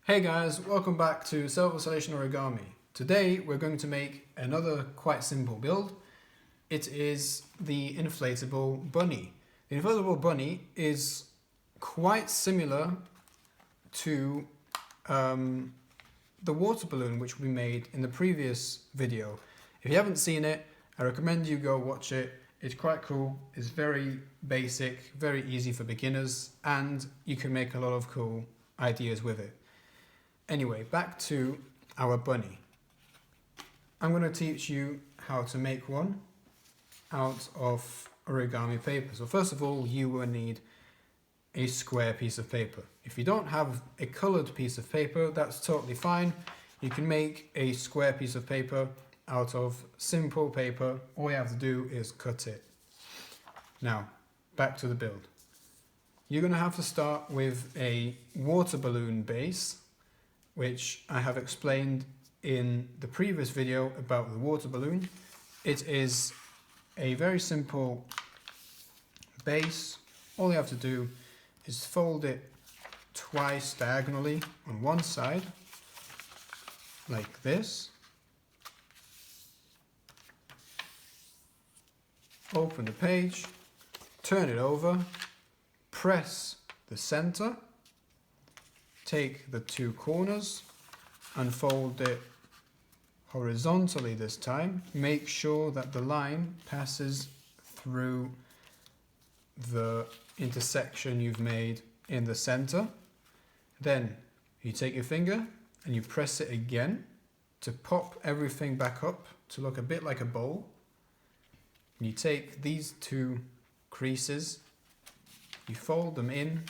Hey guys, welcome back to Self-Isolation Origami. Today we're going to make another quite simple build. It is the inflatable bunny. The inflatable bunny is quite similar to the water balloon which we made in the previous video. If you haven't seen it, I recommend you go watch it. It's quite cool, it's very basic, very easy for beginners, and you can make a lot of cool ideas with it. Anyway, back to our bunny. I'm going to teach you how to make one out of origami paper. So first of all, you will need a square piece of paper. If you don't have a coloured piece of paper, that's totally fine. You can make a square piece of paper out of simple paper. All you have to do is cut it. Now, back to the build. You're going to have to start with a water balloon base, which I have explained in the previous video about the water balloon. It is a very simple base. All you have to do is fold it twice diagonally on one side, like this. Open the page, turn it over, press the center, take the two corners and fold it horizontally this time. Make sure that the line passes through the intersection you've made in the center. Then you take your finger and you press it again to pop everything back up to look a bit like a bowl. And you take these two creases, you fold them in,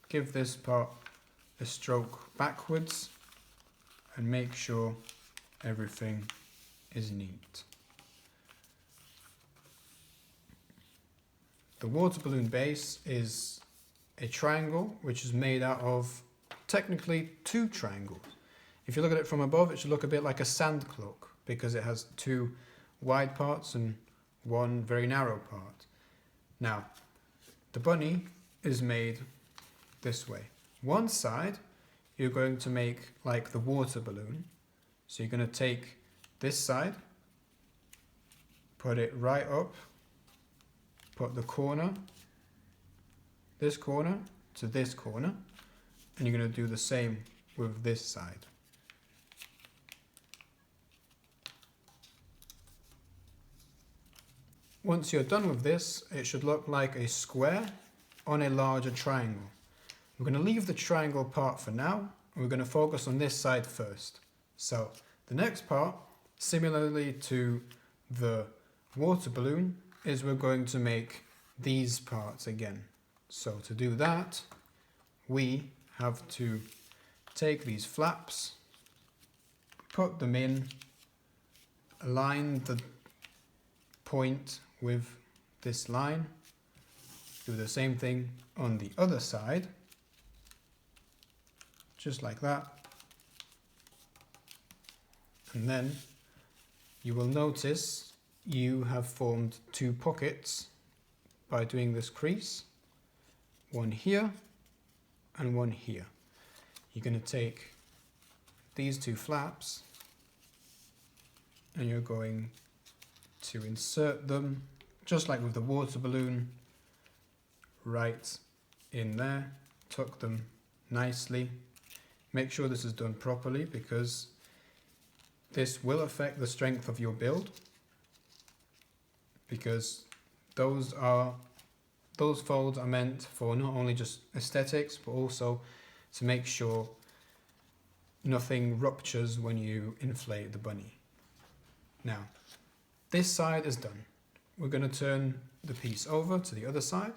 give this part a stroke backwards and make sure everything is neat. The water balloon base is a triangle which is made out of technically two triangles. If you look at it from above, it should look a bit like a sand cloak because it has two wide parts and one very narrow part. Now, the bunny is made this way. One side you're going to make like the water balloon. So you're going to take this side, put it right up, put the corner, this corner to this corner, and you're going to do the same with this side. Once you're done with this, it should look like a square on a larger triangle. We're going to leave the triangle part for now, and we're going to focus on this side first. So the next part, similarly to the water balloon, is we're going to make these parts again. So to do that, we have to take these flaps, put them in, align the point with this line, do the same thing on the other side, just like that. And then you will notice you have formed two pockets by doing this crease, one here and one here. You're going to take these two flaps and you're going to insert them, just like with the water balloon, right in there, tuck them nicely. Make sure this is done properly because this will affect the strength of your build, because those folds are meant for not only just aesthetics but also to make sure nothing ruptures when you inflate the bunny. Now, this side is done. We're going to turn the piece over to the other side.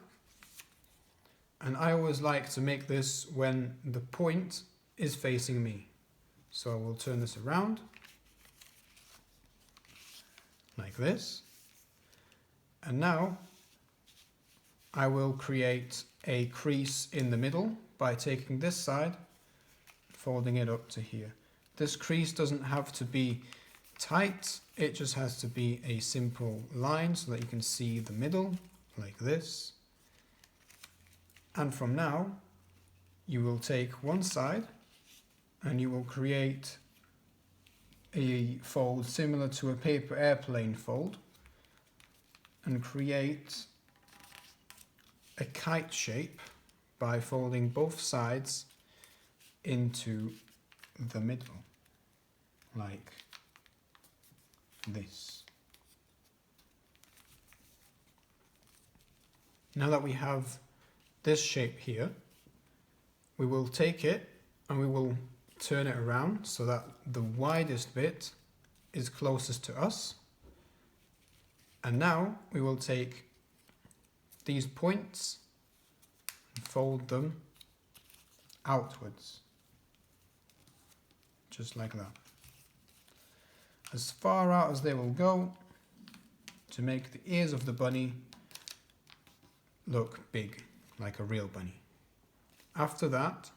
And I always like to make this when the point is facing me. So I will turn this around like this. And now I will create a crease in the middle by taking this side, folding it up to here. This crease doesn't have to be tight, it just has to be a simple line so that you can see the middle, like this. And from now, you will take one side and you will create a fold similar to a paper airplane fold and create a kite shape by folding both sides into the middle, like this. Now that we have this shape here, we will take it and we will turn it around so that the widest bit is closest to us. And now we will take these points and fold them outwards, just like that, as far out as they will go, to make the ears of the bunny look big, like a real bunny. After that,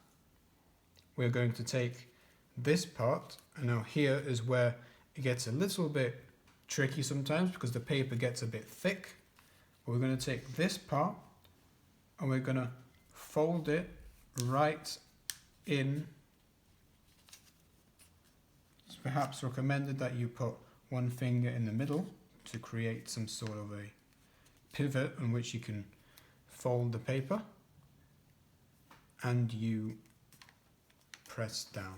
we're going to take this part, and now here is where it gets a little bit tricky sometimes because the paper gets a bit thick. But we're going to take this part and we're going to fold it right in. It's perhaps recommended that you put one finger in the middle to create some sort of a pivot on which you can fold the paper, and you press down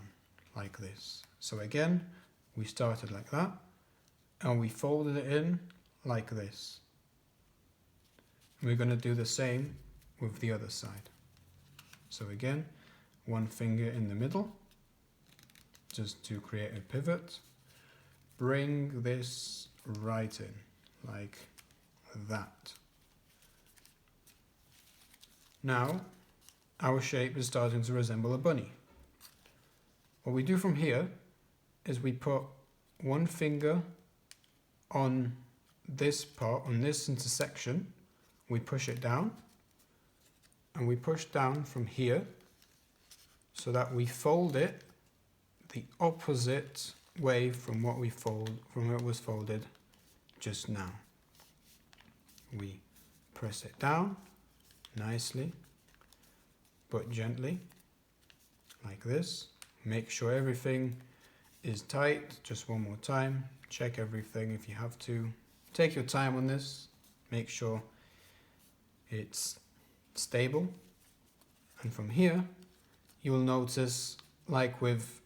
like this. So again, we started like that and we folded it in like this. We're going to do the same with the other side. So again, one finger in the middle just to create a pivot. Bring this right in like that. Now our shape is starting to resemble a bunny. What we do from here is we put one finger on this part, on this intersection, we push it down, and we push down from here so that we fold it the opposite way from what we from where it was folded just now. We press it down nicely but gently like this. Make sure everything is tight. Just one more time. Check everything if you have to. Take your time on this. Make sure it's stable. And from here, you will notice, like with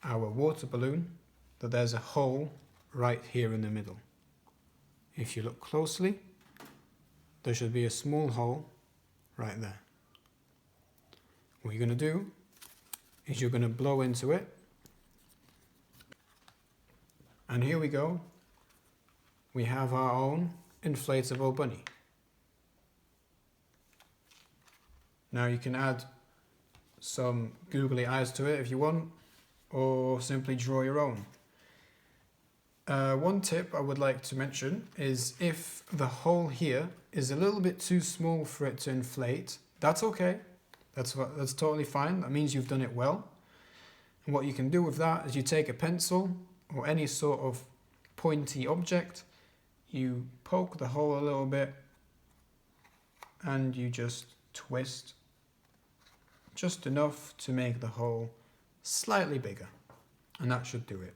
our water balloon, that there's a hole right here in the middle. If you look closely, there should be a small hole right there. What you're going to do is you're going to blow into it. And here we go. We have our own inflatable bunny. Now you can add some googly eyes to it if you want, or simply draw your own. One tip I would like to mention is if the hole here is a little bit too small for it to inflate, that's okay. That's totally fine. That means you've done it well. And what you can do with that is you take a pencil or any sort of pointy object, you poke the hole a little bit, and you just twist just enough to make the hole slightly bigger. And that should do it.